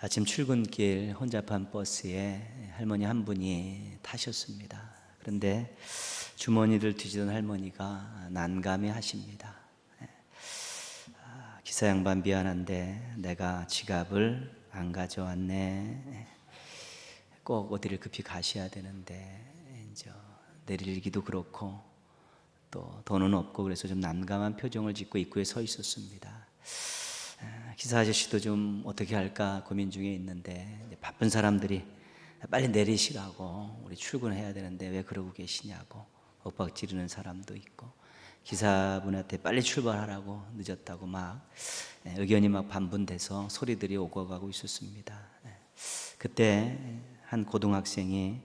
아침 출근길 혼잡한 버스에 할머니 한 분이 타셨습니다. 그런데 주머니를 뒤지던 할머니가 난감해 하십니다. 기사 양반 미안한데 내가 지갑을 안 가져왔네. 꼭 어디를 급히 가셔야 되는데 이제 내리기도 그렇고 또 돈은 없고 그래서 좀 난감한 표정을 짓고 입구에 서 있었습니다. 기사 아저씨도 좀 어떻게 할까 고민 중에 있는데 바쁜 사람들이 빨리 내리시라고, 우리 출근해야 되는데 왜 그러고 계시냐고 윽박 지르는 사람도 있고, 기사분한테 빨리 출발하라고 늦었다고 막 의견이 막 반분돼서 소리들이 오고 가고 있었습니다. 그때 한 고등학생이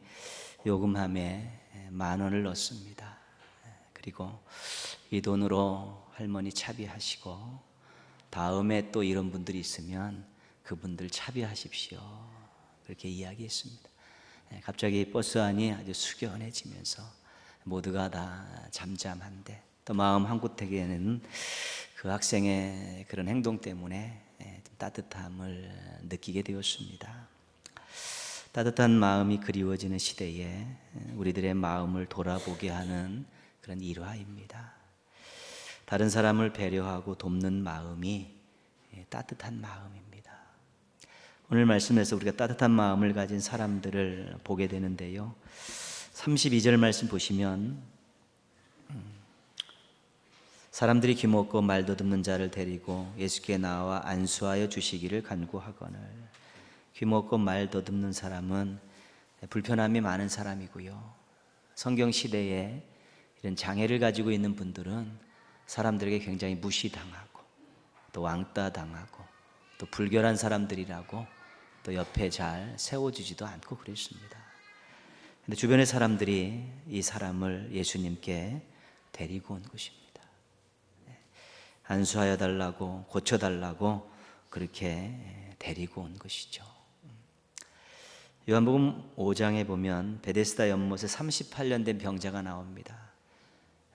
요금함에 10,000원을 넣었습니다. 그리고 이 돈으로 할머니 차비하시고 다음에 또 이런 분들이 있으면 그분들 차비하십시오, 그렇게 이야기했습니다. 갑자기 버스 안이 아주 숙연해지면서 모두가 다 잠잠한데 또 마음 한구석에는 그 학생의 그런 행동 때문에 따뜻함을 느끼게 되었습니다. 따뜻한 마음이 그리워지는 시대에 우리들의 마음을 돌아보게 하는 그런 일화입니다. 다른 사람을 배려하고 돕는 마음이 따뜻한 마음입니다. 오늘 말씀에서 우리가 따뜻한 마음을 가진 사람들을 보게 되는데요, 32절 말씀 보시면 사람들이 귀먹고 말 더듬는 자를 데리고 예수께 나와 안수하여 주시기를 간구하거늘. 귀먹고 말 더듬는 사람은 불편함이 많은 사람이고요, 성경 시대에 이런 장애를 가지고 있는 분들은 사람들에게 굉장히 무시당하고 또 왕따당하고 또 불결한 사람들이라고 또 옆에 잘 세워주지도 않고 그랬습니다. 그런데 주변의 사람들이 이 사람을 예수님께 데리고 온 것입니다. 안수하여 달라고, 고쳐달라고 그렇게 데리고 온 것이죠. 요한복음 5장에 보면 베데스다 연못에 38년 된 병자가 나옵니다.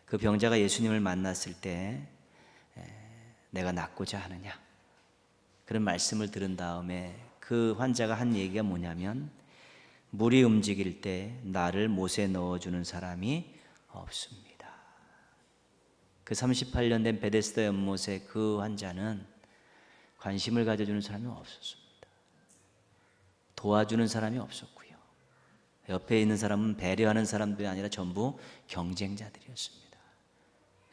그 병자가 예수님을 만났을 때 내가 낫고자 하느냐, 그런 말씀을 들은 다음에 그 환자가 한 얘기가 뭐냐면, 물이 움직일 때 나를 못에 넣어주는 사람이 없습니다. 그 38년 된 베데스다 연못의 그 환자는 관심을 가져주는 사람이 없었습니다. 도와주는 사람이 없었고요, 옆에 있는 사람은 배려하는 사람들이 아니라 전부 경쟁자들이었습니다.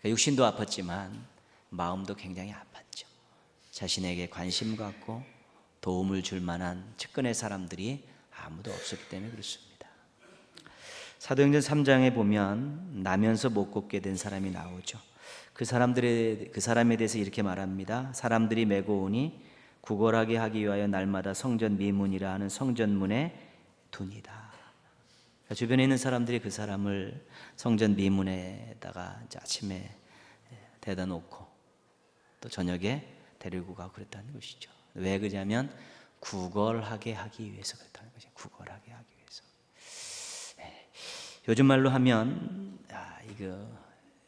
육신도 아팠지만 마음도 굉장히 아팠죠. 자신에게 관심 갖고 도움을 줄 만한 측근의 사람들이 아무도 없었기 때문에 그렇습니다. 사도행전 3장에 보면 나면서 못 걷게 된 사람이 나오죠. 그 사람에 대해서 이렇게 말합니다. 사람들이 메고 오니 구걸하게 하기 위하여 날마다 성전 미문이라 하는 성전문에 둔이다. 주변에 있는 사람들이 그 사람을 성전 미문에다가 아침에 대다 놓고 또 저녁에 데리고 가고 그랬다는 것이죠. 왜 그러냐면 구걸하게 하기 위해서 그랬다는 거죠. 구걸하게 하기 위해서. 요즘 말로 하면 이거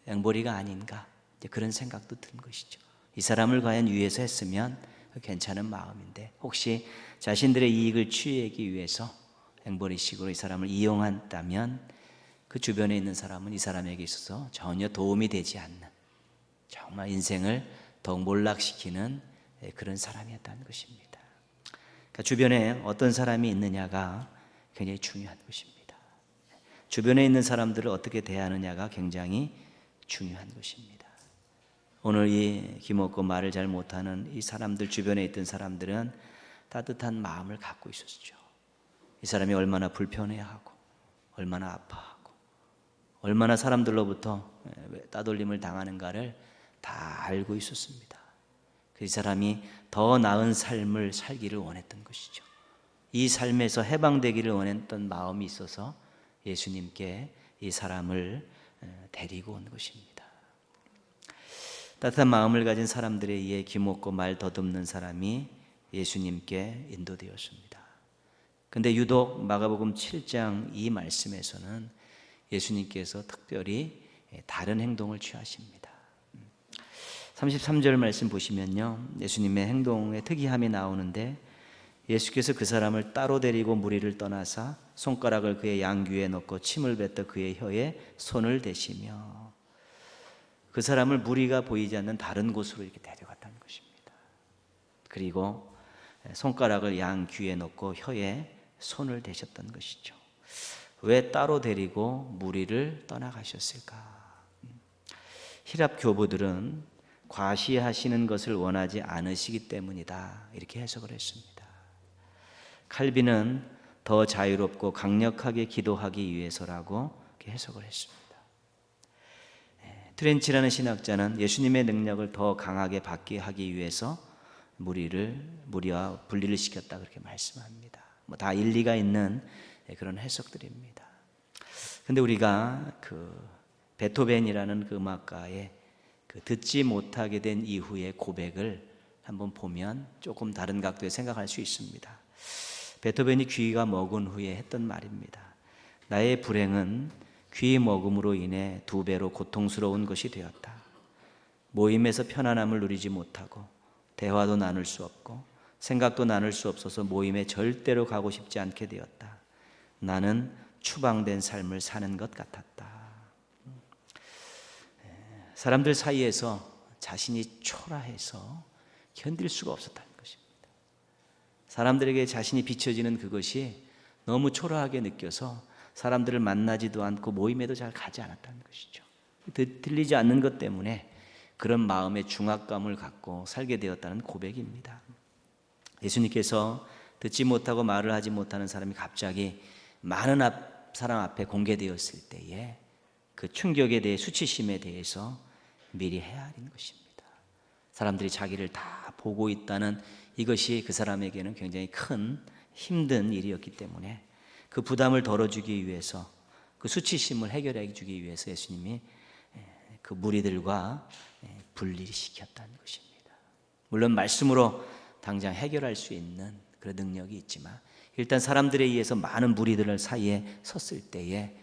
앵벌이가 아닌가, 이제 그런 생각도 든 것이죠. 이 사람을 과연 위해서 했으면 괜찮은 마음인데 혹시 자신들의 이익을 취하기 위해서 앵벌이식으로 이 사람을 이용한다면 그 주변에 있는 사람은 이 사람에게 있어서 전혀 도움이 되지 않는, 정말 인생을 더욱 몰락시키는 그런 사람이었다는 것입니다. 그러니까 주변에 어떤 사람이 있느냐가 굉장히 중요한 것입니다. 주변에 있는 사람들을 어떻게 대하느냐가 굉장히 중요한 것입니다. 오늘 이 귀먹고 말을 잘 못하는 이 사람들, 주변에 있던 사람들은 따뜻한 마음을 갖고 있었죠. 이 사람이 얼마나 불편해하고 얼마나 아파하고 얼마나 사람들로부터 따돌림을 당하는가를 다 알고 있었습니다. 그 사람이 더 나은 삶을 살기를 원했던 것이죠. 이 삶에서 해방되기를 원했던 마음이 있어서 예수님께 이 사람을 데리고 온 것입니다. 따뜻한 마음을 가진 사람들에 의해 귀먹고 말 더듬는 사람이 예수님께 인도되었습니다. 근데 유독 마가복음 7장 이 말씀에서는 예수님께서 특별히 다른 행동을 취하십니다. 33절 말씀 보시면요, 예수님의 행동의 특이함이 나오는데 예수께서 그 사람을 따로 데리고 무리를 떠나사 손가락을 그의 양귀에 넣고 침을 뱉어 그의 혀에 손을 대시며 그 사람을 무리가 보이지 않는 다른 곳으로 이렇게 데려갔다는 것입니다. 그리고 손가락을 양 귀에 넣고 혀에 손을 대셨던 것이죠. 왜 따로 데리고 무리를 떠나가셨을까? 히랍 교부들은 과시하시는 것을 원하지 않으시기 때문이다, 이렇게 해석을 했습니다. 칼빈은 더 자유롭고 강력하게 기도하기 위해서라고 이렇게 해석을 했습니다. 트렌치라는 신학자는 예수님의 능력을 더 강하게 받게 하기 위해서 무리와 분리를 시켰다, 그렇게 말씀합니다. 다 일리가 있는 그런 해석들입니다. 근데 우리가 베토벤이라는 그 음악가의 듣지 못하게 된 이후의 고백을 한번 보면 조금 다른 각도에 생각할 수 있습니다. 베토벤이 귀가 먹은 후에 했던 말입니다. 나의 불행은 귀 먹음으로 인해 2배로 고통스러운 것이 되었다. 모임에서 편안함을 누리지 못하고 대화도 나눌 수 없고 생각도 나눌 수 없어서 모임에 절대로 가고 싶지 않게 되었다. 나는 추방된 삶을 사는 것 같았다. 사람들 사이에서 자신이 초라해서 견딜 수가 없었다는 것입니다. 사람들에게 자신이 비춰지는 그것이 너무 초라하게 느껴서 사람들을 만나지도 않고 모임에도 잘 가지 않았다는 것이죠. 들리지 않는 것 때문에 그런 마음의 중압감을 갖고 살게 되었다는 고백입니다. 예수님께서 듣지 못하고 말을 하지 못하는 사람이 갑자기 많은 사람 앞에 공개되었을 때에 그 충격에 대해, 수치심에 대해서 미리 헤아린 것입니다. 사람들이 자기를 다 보고 있다는 이것이 그 사람에게는 굉장히 큰 힘든 일이었기 때문에 그 부담을 덜어주기 위해서, 그 수치심을 해결해 주기 위해서 예수님이 그 무리들과 분리시켰다는 것입니다. 물론 말씀으로 당장 해결할 수 있는 그런 능력이 있지만 일단 사람들에 의해서 많은 무리들 사이에 섰을 때에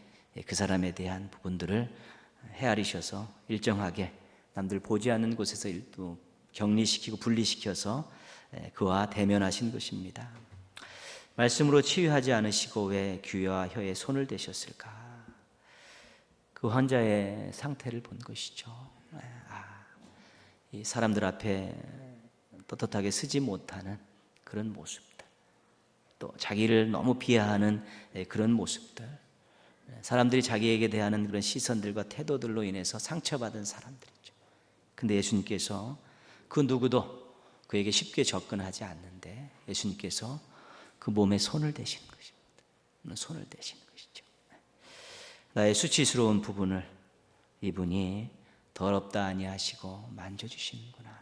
그 사람에 대한 부분들을 헤아리셔서 일정하게 남들 보지 않는 곳에서 또 격리시키고 분리시켜서 그와 대면하신 것입니다. 말씀으로 치유하지 않으시고 왜 귀와 혀에 손을 대셨을까? 그 환자의 상태를 본 것이죠. 이 사람들 앞에 떳떳하게 서지 못하는 그런 모습들, 또 자기를 너무 비하하는 그런 모습들, 사람들이 자기에게 대하는 그런 시선들과 태도들로 인해서 상처받은 사람들이죠. 근데 예수님께서 그 누구도 그에게 쉽게 접근하지 않는데 예수님께서 그 몸에 손을 대시는 것입니다. 손을 대시는 것이죠. 나의 수치스러운 부분을 이분이 더럽다 아니하시고 만져주시는구나.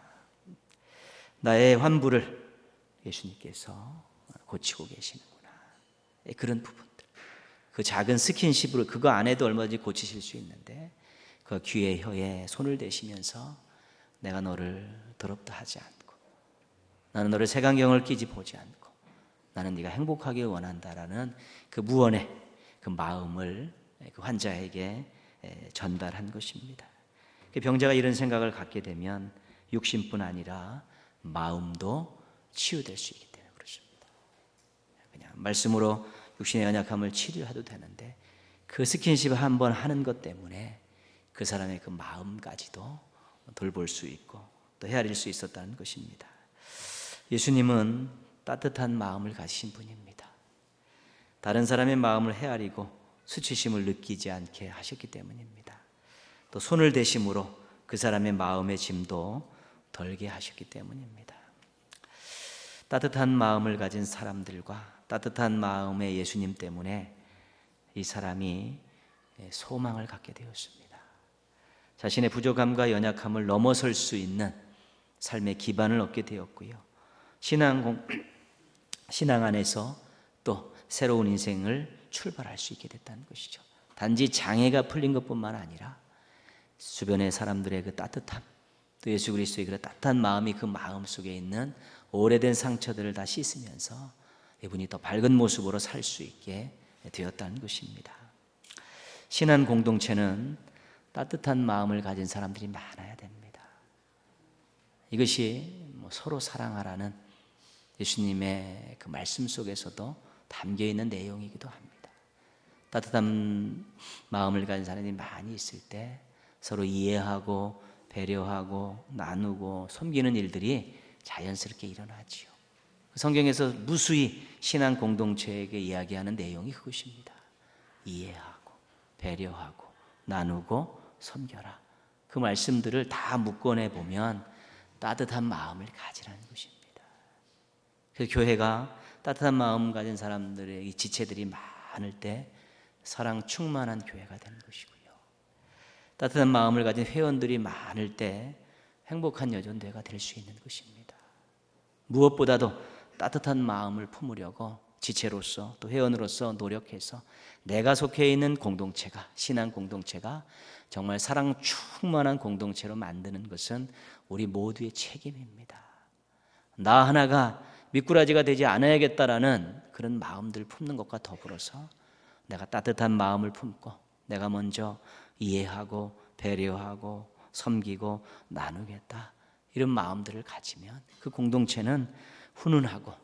나의 환부를 예수님께서 고치고 계시는구나. 그런 부분들, 그 작은 스킨십으로 그거 안 해도 얼마든지 고치실 수 있는데 그 귀에 혀에 손을 대시면서 내가 너를 더럽다 하지 않고, 나는 너를 색안경을 끼지 보지 않고, 나는 네가 행복하길 원한다라는 그 무언의 그 마음을 그 환자에게 전달한 것입니다. 병자가 이런 생각을 갖게 되면 육신뿐 아니라 마음도 치유될 수 있기 때문에 그렇습니다. 그냥 말씀으로 육신의 연약함을 치료해도 되는데 그 스킨십을 한번 하는 것 때문에 그 사람의 그 마음까지도 돌볼 수 있고 또 헤아릴 수 있었다는 것입니다. 예수님은 따뜻한 마음을 가지신 분입니다. 다른 사람의 마음을 헤아리고 수치심을 느끼지 않게 하셨기 때문입니다. 또 손을 대심으로 그 사람의 마음의 짐도 덜게 하셨기 때문입니다. 따뜻한 마음을 가진 사람들과 따뜻한 마음의 예수님 때문에 이 사람이 소망을 갖게 되었습니다. 자신의 부족함과 연약함을 넘어설 수 있는 삶의 기반을 얻게 되었고요. 신앙 안에서 또 새로운 인생을 출발할 수 있게 됐다는 것이죠. 단지 장애가 풀린 것뿐만 아니라 주변의 사람들의 그 따뜻함, 또 예수 그리스도의 그 따뜻한 마음이 그 마음 속에 있는 오래된 상처들을 다 씻으면서 이분이 더 밝은 모습으로 살 수 있게 되었다는 것입니다. 신앙 공동체는 따뜻한 마음을 가진 사람들이 많아야 됩니다. 이것이 서로 사랑하라는 예수님의 그 말씀 속에서도 담겨 있는 내용이기도 합니다. 따뜻한 마음을 가진 사람이 많이 있을 때 서로 이해하고 배려하고 나누고 섬기는 일들이 자연스럽게 일어나지요. 성경에서 무수히 신앙 공동체에게 이야기하는 내용이 그것입니다. 이해하고 배려하고 나누고 섬겨라. 그 말씀들을 다 묶어내 보면 따뜻한 마음을 가지라는 것입니다. 그래서 교회가 따뜻한 마음 가진 사람들의 이 지체들이 많을 때 사랑 충만한 교회가 되는 것이고요. 따뜻한 마음을 가진 회원들이 많을 때 행복한 여전대가 될 수 있는 것입니다. 무엇보다도 따뜻한 마음을 품으려고 지체로서 또 회원으로서 노력해서 내가 속해 있는 공동체가, 신앙 공동체가 정말 사랑 충만한 공동체로 만드는 것은 우리 모두의 책임입니다. 나 하나가 미꾸라지가 되지 않아야겠다라는 그런 마음들 품는 것과 더불어서 내가 따뜻한 마음을 품고 내가 먼저 이해하고 배려하고 섬기고 나누겠다, 이런 마음들을 가지면 그 공동체는 훈훈하고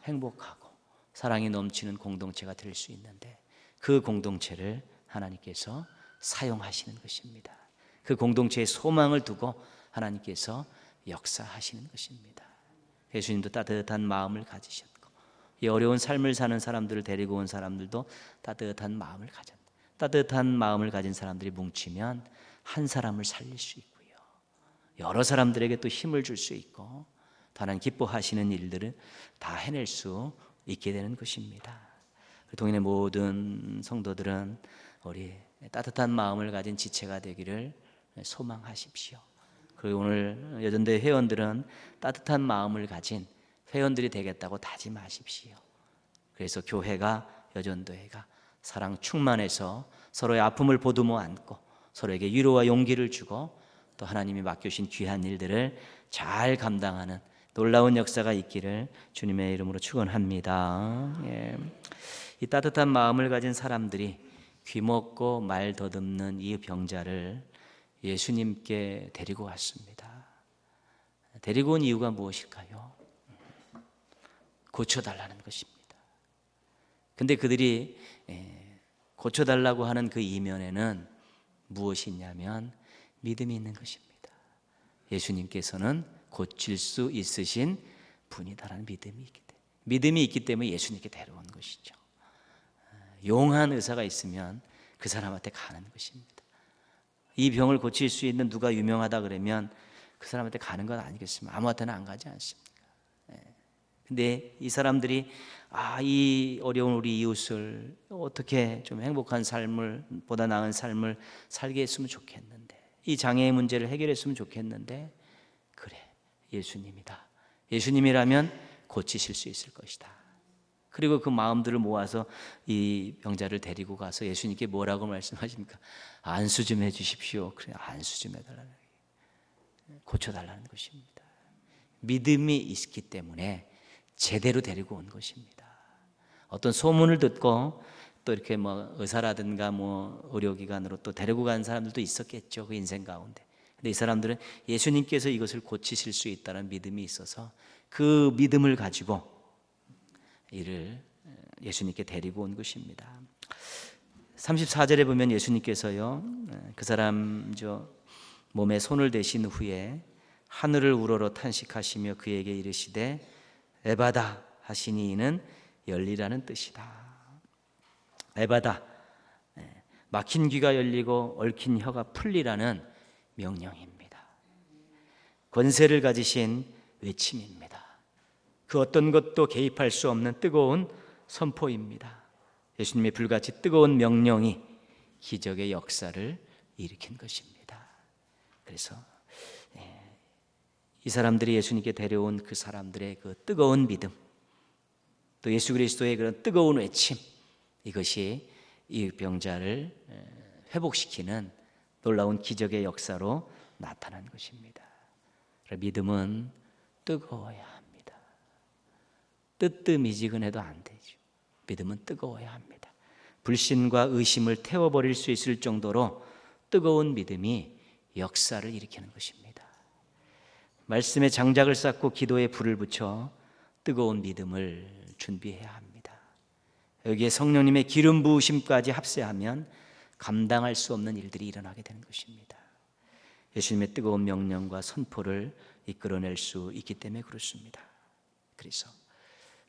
행복하고 사랑이 넘치는 공동체가 될 수 있는데, 그 공동체를 하나님께서 사용하시는 것입니다. 그 공동체에 소망을 두고 하나님께서 역사하시는 것입니다. 예수님도 따뜻한 마음을 가지셨고, 이 어려운 삶을 사는 사람들을 데리고 온 사람들도 따뜻한 마음을 가졌다. 따뜻한 마음을 가진 사람들이 뭉치면 한 사람을 살릴 수 있고요, 여러 사람들에게 또 힘을 줄 수 있고, 하나님 기뻐하시는 일들을 다 해낼 수 있게 되는 것입니다. 동인의 모든 성도들은 우리 따뜻한 마음을 가진 지체가 되기를 소망하십시오. 그리고 오늘 여전대 회원들은 따뜻한 마음을 가진 회원들이 되겠다고 다짐하십시오. 그래서 교회가, 여전도회가 사랑 충만해서 서로의 아픔을 보듬어 안고 서로에게 위로와 용기를 주고 또 하나님이 맡겨주신 귀한 일들을 잘 감당하는 놀라운 역사가 있기를 주님의 이름으로 축원합니다. 예. 이 따뜻한 마음을 가진 사람들이 귀먹고 말 더듬는 이 병자를 예수님께 데리고 왔습니다. 데리고 온 이유가 무엇일까요? 고쳐달라는 것입니다. 근데 그들이 고쳐달라고 하는 그 이면에는 무엇이 있냐면 믿음이 있는 것입니다. 예수님께서는 고칠 수 있으신 분이다라는 믿음이 있기 때문에 예수님께 데려온 것이죠. 용한 의사가 있으면 그 사람한테 가는 것입니다. 이 병을 고칠 수 있는 누가 유명하다 그러면 그 사람한테 가는 건 아니겠습니까? 아무한테나 안 가지 않습니까? 근데 이 사람들이 이 어려운 우리 이웃을 어떻게 좀 행복한 삶을, 보다 나은 삶을 살게 했으면 좋겠는데, 이 장애의 문제를 해결했으면 좋겠는데, 그래, 예수님이다. 예수님이라면 고치실 수 있을 것이다. 그리고 그 마음들을 모아서 이 병자를 데리고 가서 예수님께 뭐라고 말씀하십니까? 안수 좀 해주십시오. 그래, 안수 좀 해달라는, 고쳐달라는 것입니다. 믿음이 있기 때문에 제대로 데리고 온 것입니다. 어떤 소문을 듣고 또 이렇게 의사라든가 의료기관으로 또 데리고 간 사람들도 있었겠죠, 그 인생 가운데. 근데 이 사람들은 예수님께서 이것을 고치실 수 있다는 믿음이 있어서 그 믿음을 가지고 이를 예수님께 데리고 온 것입니다. 34절에 보면 예수님께서요, 그 사람 몸에 손을 대신 후에 하늘을 우러러 탄식하시며 그에게 이르시되 에바다 하시니 이는 열리라는 뜻이다. 에바다, 막힌 귀가 열리고 얽힌 혀가 풀리라는 명령입니다. 권세를 가지신 외침입니다. 그 어떤 것도 개입할 수 없는 뜨거운 선포입니다. 예수님의 불같이 뜨거운 명령이 기적의 역사를 일으킨 것입니다. 그래서 이 사람들이 예수님께 데려온 그 사람들의 그 뜨거운 믿음, 또 예수 그리스도의 그런 뜨거운 외침, 이것이 이 병자를 회복시키는 놀라운 기적의 역사로 나타난 것입니다. 믿음은 뜨거워야 합니다. 뜨뜻미지근해도 안 되죠. 믿음은 뜨거워야 합니다. 불신과 의심을 태워버릴 수 있을 정도로 뜨거운 믿음이 역사를 일으키는 것입니다. 말씀에 장작을 쌓고 기도에 불을 붙여 뜨거운 믿음을 준비해야 합니다. 여기에 성령님의 기름 부으심까지 합세하면 감당할 수 없는 일들이 일어나게 되는 것입니다. 예수님의 뜨거운 명령과 선포를 이끌어낼 수 있기 때문에 그렇습니다. 그래서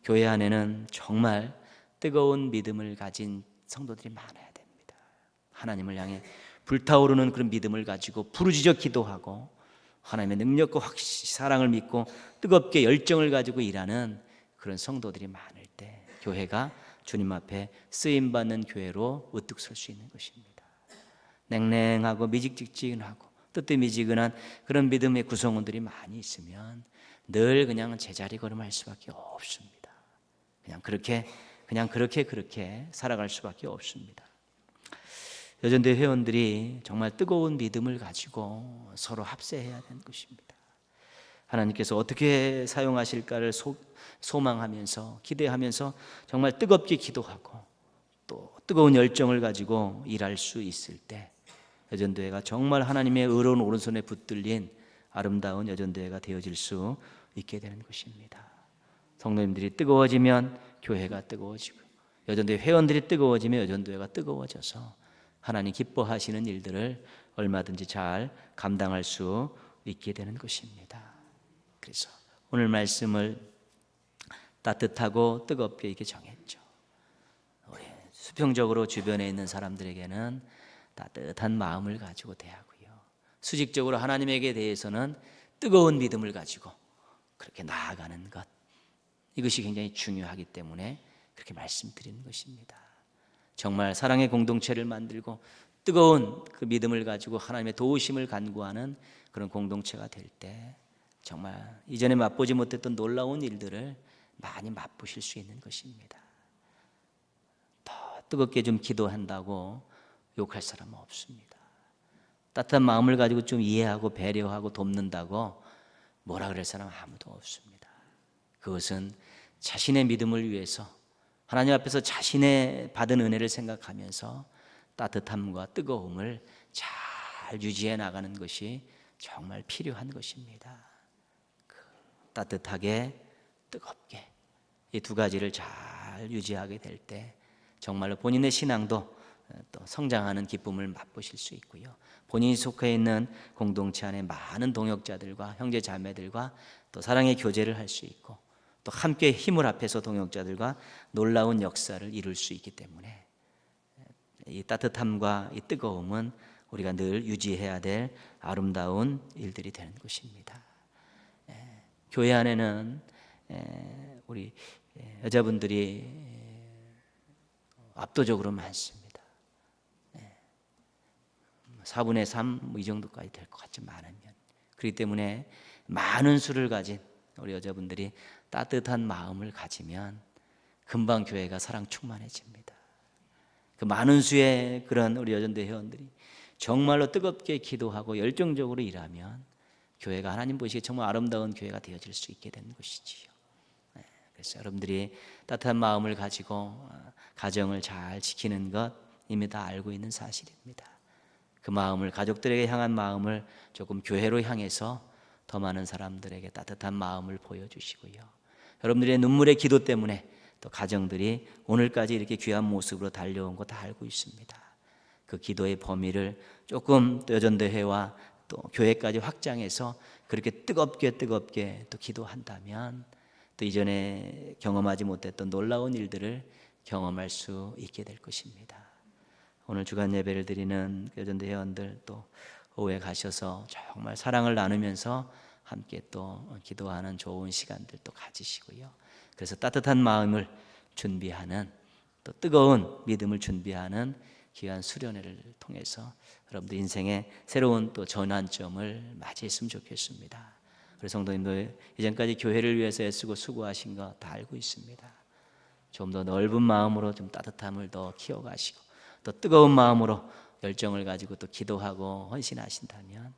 교회 안에는 정말 뜨거운 믿음을 가진 성도들이 많아야 됩니다. 하나님을 향해 불타오르는 그런 믿음을 가지고 부르짖어 기도하고 하나님의 능력과 확실히 사랑을 믿고 뜨겁게 열정을 가지고 일하는 그런 성도들이 많을 때 교회가 주님 앞에 쓰임받는 교회로 우뚝 설 수 있는 것입니다. 냉랭하고 미직직지근하고 뜨뜻미지근한 그런 믿음의 구성원들이 많이 있으면 늘 그냥 제자리 걸음할 수밖에 없습니다. 그냥 그렇게 살아갈 수밖에 없습니다. 여전대 회원들이 정말 뜨거운 믿음을 가지고 서로 합세해야 되는 것입니다. 하나님께서 어떻게 사용하실까를 소망하면서 기대하면서 정말 뜨겁게 기도하고 또 뜨거운 열정을 가지고 일할 수 있을 때 여전도회가 정말 하나님의 의로운 오른손에 붙들린 아름다운 여전도회가 되어질 수 있게 되는 것입니다. 성도님들이 뜨거워지면 교회가 뜨거워지고 여전도회 회원들이 뜨거워지면 여전도회가 뜨거워져서 하나님 기뻐하시는 일들을 얼마든지 잘 감당할 수 있게 되는 것입니다. 그래서 오늘 말씀을 따뜻하고 뜨겁게 이렇게 정했죠. 우리 수평적으로 주변에 있는 사람들에게는 따뜻한 마음을 가지고 대하고요. 수직적으로 하나님에게 대해서는 뜨거운 믿음을 가지고 그렇게 나아가는 것, 이것이 굉장히 중요하기 때문에 그렇게 말씀드리는 것입니다. 정말 사랑의 공동체를 만들고 뜨거운 그 믿음을 가지고 하나님의 도우심을 간구하는 그런 공동체가 될 때 정말 이전에 맛보지 못했던 놀라운 일들을 많이 맛보실 수 있는 것입니다. 더 뜨겁게 좀 기도한다고 욕할 사람은 없습니다. 따뜻한 마음을 가지고 좀 이해하고 배려하고 돕는다고 뭐라 그럴 사람 아무도 없습니다. 그것은 자신의 믿음을 위해서 하나님 앞에서 자신의 받은 은혜를 생각하면서 따뜻함과 뜨거움을 잘 유지해 나가는 것이 정말 필요한 것입니다. 따뜻하게 뜨겁게 이 두 가지를 잘 유지하게 될 때 정말로 본인의 신앙도 또 성장하는 기쁨을 맛보실 수 있고요. 본인이 속해 있는 공동체 안에 많은 동역자들과 형제 자매들과 또 사랑의 교제를 할 수 있고 또 함께 힘을 합해서 동역자들과 놀라운 역사를 이룰 수 있기 때문에 이 따뜻함과 이 뜨거움은 우리가 늘 유지해야 될 아름다운 일들이 되는 것입니다. 교회 안에는 우리 여자분들이 압도적으로 많습니다. 4분의 3 이 정도까지 될 것 같지 많으면. 그렇기 때문에 많은 수를 가진 우리 여자분들이 따뜻한 마음을 가지면 금방 교회가 사랑 충만해집니다. 그 많은 수의 그런 우리 여전대 회원들이 정말로 뜨겁게 기도하고 열정적으로 일하면 교회가 하나님 보시기에 정말 아름다운 교회가 되어질 수 있게 되는 것이지요. 그래서 여러분들이 따뜻한 마음을 가지고 가정을 잘 지키는 것 이미 다 알고 있는 사실입니다. 그 마음을 가족들에게 향한 마음을 조금 교회로 향해서 더 많은 사람들에게 따뜻한 마음을 보여주시고요. 여러분들의 눈물의 기도 때문에 또 가정들이 오늘까지 이렇게 귀한 모습으로 달려온 거 다 알고 있습니다. 그 기도의 범위를 조금 또 여전대회와 또 교회까지 확장해서 그렇게 뜨겁게 또 기도한다면 또 이전에 경험하지 못했던 놀라운 일들을 경험할 수 있게 될 것입니다. 오늘 주간 예배를 드리는 여전대 회원들 또 오후에 가셔서 정말 사랑을 나누면서 함께 또 기도하는 좋은 시간들 또 가지시고요. 그래서 따뜻한 마음을 준비하는 또 뜨거운 믿음을 준비하는 귀한 수련회를 통해서 여러분들 인생의 새로운 또 전환점을 맞이했으면 좋겠습니다. 그래서 성도님들 이전까지 교회를 위해서 애쓰고 수고하신 거 다 알고 있습니다. 좀 더 넓은 마음으로 좀 따뜻함을 더 키워가시고 또 뜨거운 마음으로 열정을 가지고 또 기도하고 헌신하신다면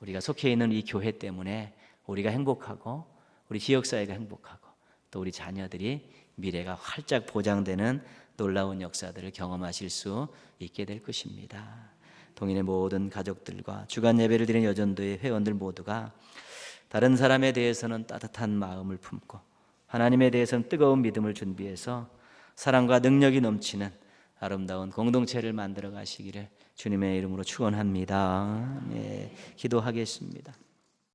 우리가 속해 있는 이 교회 때문에 우리가 행복하고 우리 지역사회가 행복하고 또 우리 자녀들이 미래가 활짝 보장되는 놀라운 역사들을 경험하실 수 있게 될 것입니다. 동인의 모든 가족들과 주간 예배를 드리는 여전도의 회원들 모두가 다른 사람에 대해서는 따뜻한 마음을 품고 하나님에 대해서는 뜨거운 믿음을 준비해서 사랑과 능력이 넘치는 아름다운 공동체를 만들어 가시기를 주님의 이름으로 축원합니다. 네, 기도하겠습니다.